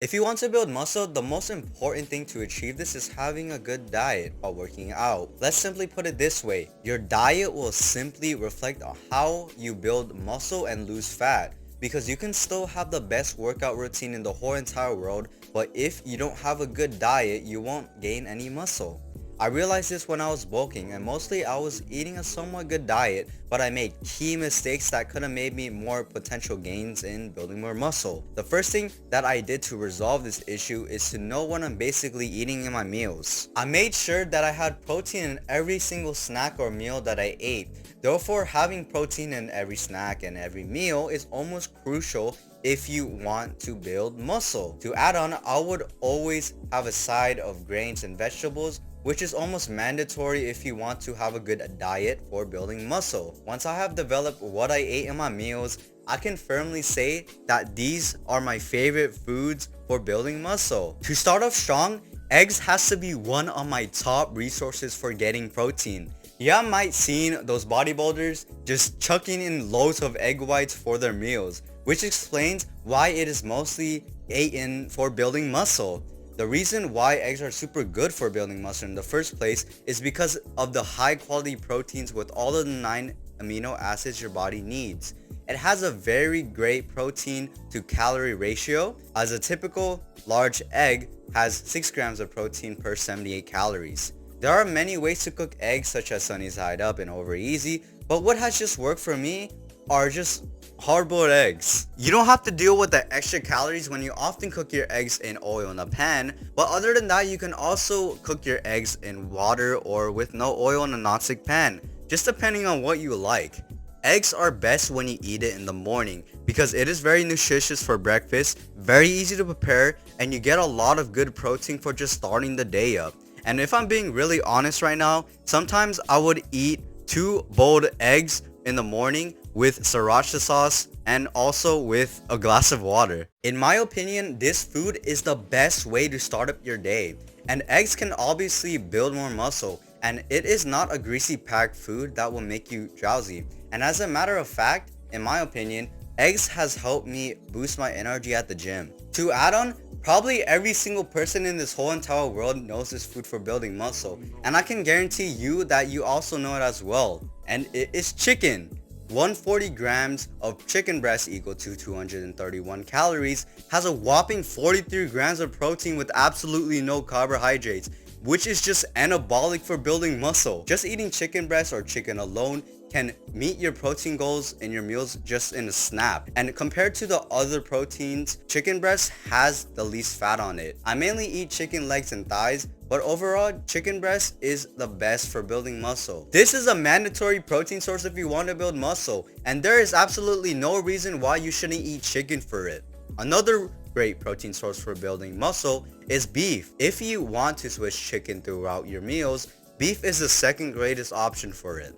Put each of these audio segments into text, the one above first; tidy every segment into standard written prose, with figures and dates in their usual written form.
If you want to build muscle, the most important thing to achieve this is having a good diet while working out. Let's simply put it this way. Your diet will simply reflect on how you build muscle and lose fat. Because you can still have the best workout routine in the whole entire world, but if you don't have a good diet, you won't gain any muscle. I realized this when I was bulking, and mostly I was eating a somewhat good diet, but I made key mistakes that could have made me more potential gains in building more muscle. The first thing that I did to resolve this issue is to know what I'm basically eating in my meals. I made sure that I had protein in every single snack or meal that I ate. Therefore, having protein in every snack and every meal is almost crucial if you want to build muscle. To add on, I would always have a side of grains and vegetables, which is almost mandatory if you want to have a good diet for building muscle. Once I have developed what I ate in my meals, I can firmly say that these are my favorite foods for building muscle. To start off strong, eggs has to be one of my top resources for getting protein. Yeah, I might seen those bodybuilders just chucking in loads of egg whites for their meals, which explains why it is mostly eaten for building muscle. The reason why eggs are super good for building muscle in the first place is because of the high quality proteins with all of the 9 amino acids your body needs. It has a very great protein to calorie ratio, as a typical large egg has 6 grams of protein per 78 calories. There are many ways to cook eggs, such as sunny side up and over easy, but what has just worked for me are just hard-boiled eggs. You don't have to deal with the extra calories when you often cook your eggs in oil in a pan, but other than that, you can also cook your eggs in water or with no oil in a non-stick pan, just depending on what you like. Eggs are best when you eat it in the morning because it is very nutritious for breakfast, very easy to prepare, and you get a lot of good protein for just starting the day up. And if I'm being really honest right now, sometimes I would eat 2 boiled eggs in the morning with sriracha sauce and also with a glass of water. In my opinion, this food is the best way to start up your day. And eggs can obviously build more muscle, and it is not a greasy packed food that will make you drowsy. And as a matter of fact, in my opinion, eggs has helped me boost my energy at the gym. To add on, probably every single person in this whole entire world knows this food for building muscle, and I can guarantee you that you also know it as well, and it is chicken. 140 grams of chicken breast equal to 231 calories has a whopping 43 grams of protein with absolutely no carbohydrates, which is just anabolic for building muscle. Just eating chicken breast or chicken alone can meet your protein goals in your meals just in a snap. And compared to the other proteins, chicken breast has the least fat on it. I mainly eat chicken legs and thighs, but overall, chicken breast is the best for building muscle. This is a mandatory protein source if you want to build muscle, and there is absolutely no reason why you shouldn't eat chicken for it. Another great protein source for building muscle is beef. If you want to switch chicken throughout your meals, beef is the second greatest option for it.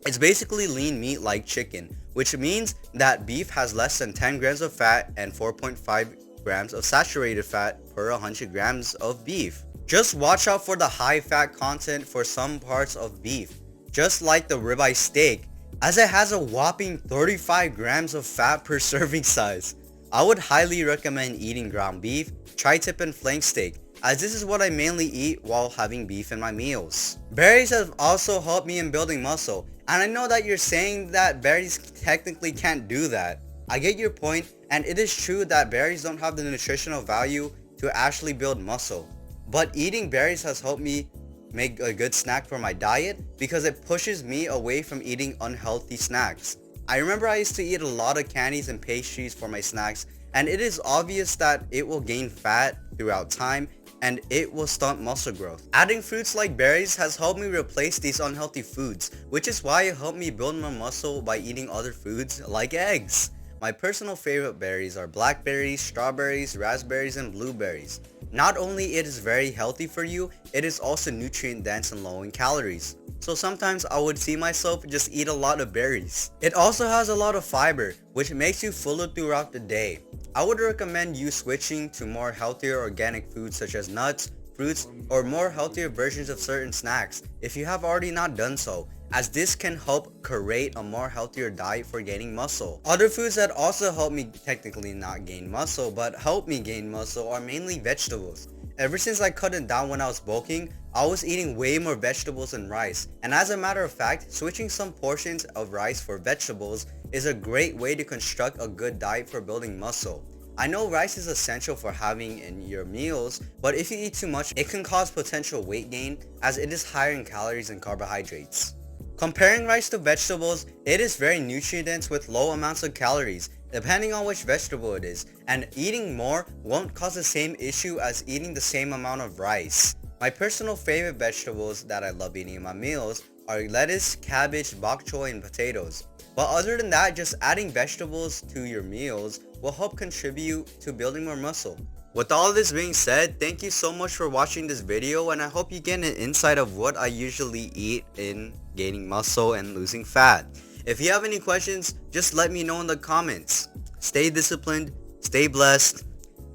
It's basically lean meat like chicken, which means that beef has less than 10 grams of fat and 4.5 grams of saturated fat per 100 grams of beef. Just watch out for the high fat content for some parts of beef, just like the ribeye steak, as it has a whopping 35 grams of fat per serving size. I would highly recommend eating ground beef, tri-tip, and flank steak, as this is what I mainly eat while having beef in my meals. Berries have also helped me in building muscle, and I know that you're saying that berries technically can't do that. I get your point, and it is true that berries don't have the nutritional value to actually build muscle. But eating berries has helped me make a good snack for my diet because it pushes me away from eating unhealthy snacks. I remember I used to eat a lot of candies and pastries for my snacks, and it is obvious that it will gain fat throughout time and it will stunt muscle growth. Adding fruits like berries has helped me replace these unhealthy foods, which is why it helped me build my muscle by eating other foods like eggs. My personal favorite berries are blackberries, strawberries, raspberries, and blueberries. Not only it is very healthy for you, it is also nutrient dense and low in calories. So sometimes I would see myself just eat a lot of berries. It also has a lot of fiber, which makes you fuller throughout the day. I would recommend you switching to more healthier organic foods such as nuts, fruits, or more healthier versions of certain snacks if you have already not done so, as this can help create a more healthier diet for gaining muscle. Other foods that also help me technically not gain muscle but help me gain muscle are mainly vegetables. Ever since I cut it down when I was bulking, I was eating way more vegetables than rice, and as a matter of fact, switching some portions of rice for vegetables is a great way to construct a good diet for building muscle. I know rice is essential for having in your meals, but if you eat too much, it can cause potential weight gain as it is higher in calories and carbohydrates. Comparing rice to vegetables, it is very nutrient-dense with low amounts of calories, depending on which vegetable it is, and eating more won't cause the same issue as eating the same amount of rice. My personal favorite vegetables that I love eating in my meals are lettuce, cabbage, bok choy, and potatoes. But other than that, just adding vegetables to your meals will help contribute to building more muscle. With all this being said, thank you so much for watching this video, and I hope you get an insight of what I usually eat in gaining muscle and losing fat. If you have any questions, just let me know in the comments. Stay disciplined, stay blessed,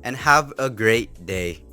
and have a great day.